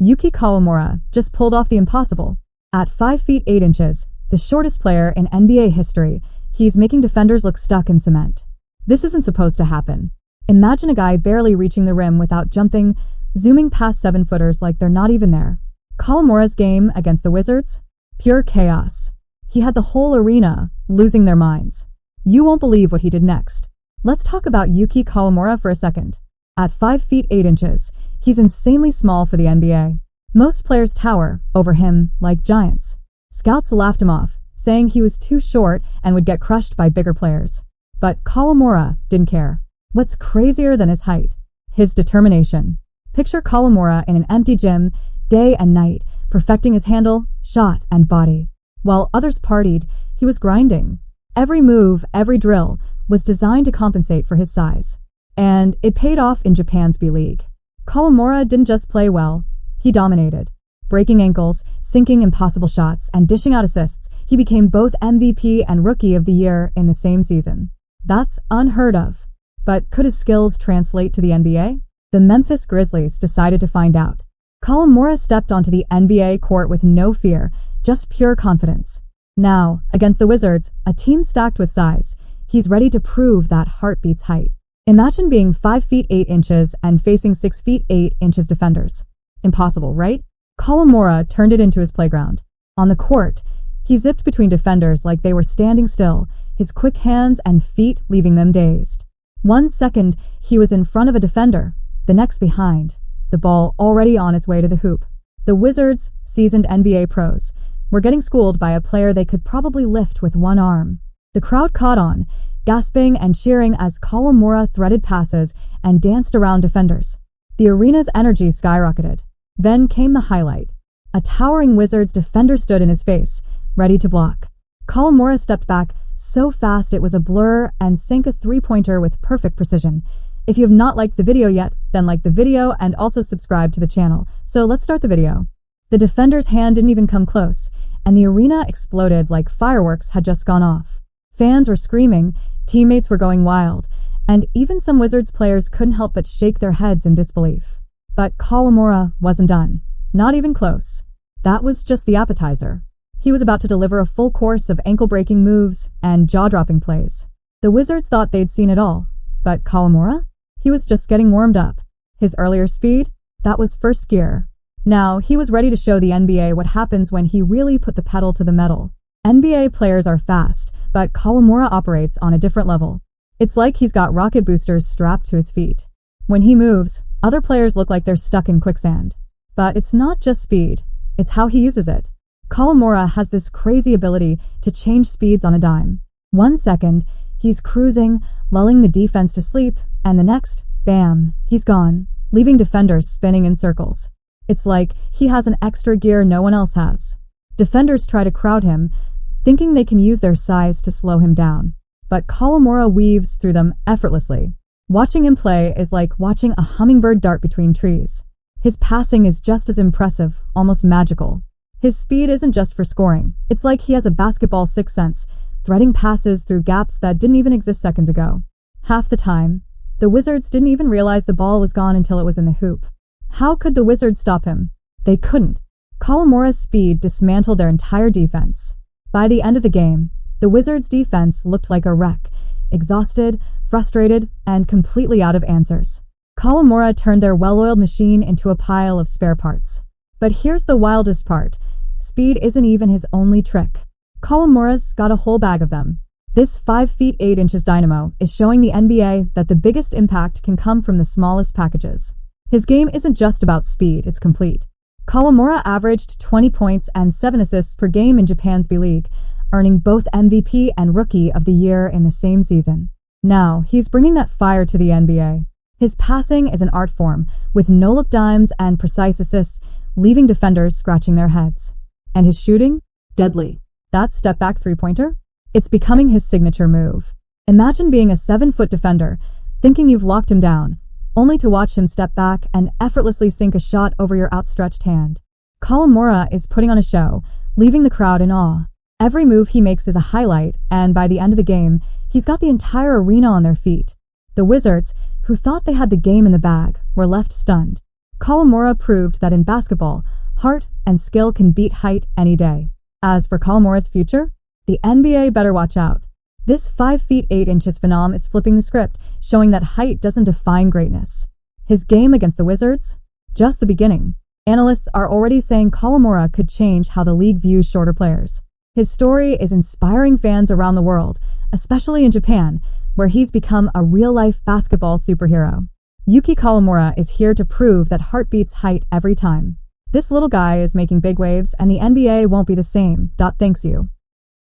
Yuki Kawamura just pulled off the impossible. At 5 feet 8 inches, the shortest player in NBA history, he's making defenders look stuck in cement. This isn't supposed to happen. Imagine a guy barely reaching the rim without jumping, zooming past 7-footers like they're not even there. Kawamura's game against the Wizards? Pure chaos. He had the whole arena losing their minds. You won't believe what he did next. Let's talk about Yuki Kawamura for a second. At 5 feet 8 inches, he's insanely small for the NBA. Most players tower over him like giants. Scouts laughed him off, saying he was too short and would get crushed by bigger players. But Kawamura didn't care. What's crazier than his height? His determination. Picture Kawamura in an empty gym, day and night, perfecting his handle, shot, and body. While others partied, he was grinding. Every move, every drill, was designed to compensate for his size. And it paid off in Japan's B-League. Kawamura didn't just play well, he dominated. Breaking ankles, sinking impossible shots, and dishing out assists, he became both MVP and Rookie of the Year in the same season. That's unheard of. But could his skills translate to the NBA? The Memphis Grizzlies decided to find out. Kawamura stepped onto the NBA court with no fear, just pure confidence. Now, against the Wizards, a team stacked with size, he's ready to prove that heart beats height. Imagine being 5 feet 8 inches and facing 6 feet 8 inches defenders. Impossible, right? Kawamura turned it into his playground. On the court, he zipped between defenders like they were standing still, his quick hands and feet leaving them dazed. 1 second, he was in front of a defender, the next behind, the ball already on its way to the hoop. The Wizards, seasoned NBA pros, were getting schooled by a player they could probably lift with one arm. The crowd caught on, gasping and cheering as Kawamura threaded passes and danced around defenders. The arena's energy skyrocketed. Then came the highlight. A towering Wizards defender stood in his face, ready to block. Kawamura stepped back so fast it was a blur and sank a three-pointer with perfect precision. If you have not liked the video yet, then like the video and also subscribe to the channel. So let's start the video. The defender's hand didn't even come close, and the arena exploded like fireworks had just gone off. Fans were screaming, teammates were going wild, and even some Wizards players couldn't help but shake their heads in disbelief. But Kawamura wasn't done. Not even close. That was just the appetizer. He was about to deliver a full course of ankle-breaking moves and jaw-dropping plays. The Wizards thought they'd seen it all. But Kawamura? He was just getting warmed up. His earlier speed? That was first gear. Now, he was ready to show the NBA what happens when he really put the pedal to the metal. NBA players are fast, but Kawamura operates on a different level. It's like he's got rocket boosters strapped to his feet. When he moves, other players look like they're stuck in quicksand. But it's not just speed, it's how he uses it. Kawamura has this crazy ability to change speeds on a dime. 1 second, he's cruising, lulling the defense to sleep, and the next, bam, he's gone, leaving defenders spinning in circles. It's like he has an extra gear no one else has. Defenders try to crowd him, thinking they can use their size to slow him down. But Kawamura weaves through them effortlessly. Watching him play is like watching a hummingbird dart between trees. His passing is just as impressive, almost magical. His speed isn't just for scoring. It's like he has a basketball sixth sense, threading passes through gaps that didn't even exist seconds ago. Half the time, the Wizards didn't even realize the ball was gone until it was in the hoop. How could the Wizards stop him? They couldn't. Kawamura's speed dismantled their entire defense. By the end of the game, the Wizards' defense looked like a wreck, exhausted, frustrated, and completely out of answers. Kawamura turned their well-oiled machine into a pile of spare parts. But here's the wildest part. Speed isn't even his only trick. Kawamura's got a whole bag of them. This 5 feet 8 inches dynamo is showing the NBA that the biggest impact can come from the smallest packages. His game isn't just about speed, it's complete. Kawamura averaged 20 points and 7 assists per game in Japan's B-League, earning both MVP and Rookie of the Year in the same season. Now, he's bringing that fire to the NBA. His passing is an art form, with no-look dimes and precise assists, leaving defenders scratching their heads. And his shooting? Deadly. That step-back three-pointer? It's becoming his signature move. Imagine being a 7-foot defender, thinking you've locked him down, only to watch him step back and effortlessly sink a shot over your outstretched hand. Kawamura is putting on a show, leaving the crowd in awe. Every move he makes is a highlight, and by the end of the game, he's got the entire arena on their feet. The Wizards, who thought they had the game in the bag, were left stunned. Kawamura proved that in basketball, heart and skill can beat height any day. As for Kawamura's future, the NBA better watch out. This 5 feet 8 inches phenom is flipping the script, showing that height doesn't define greatness. His game against the Wizards? Just the beginning. Analysts are already saying Kawamura could change how the league views shorter players. His story is inspiring fans around the world, especially in Japan, where he's become a real-life basketball superhero. Yuki Kawamura is here to prove that heart beats height every time. This little guy is making big waves, and the NBA won't be the same. Thanks you.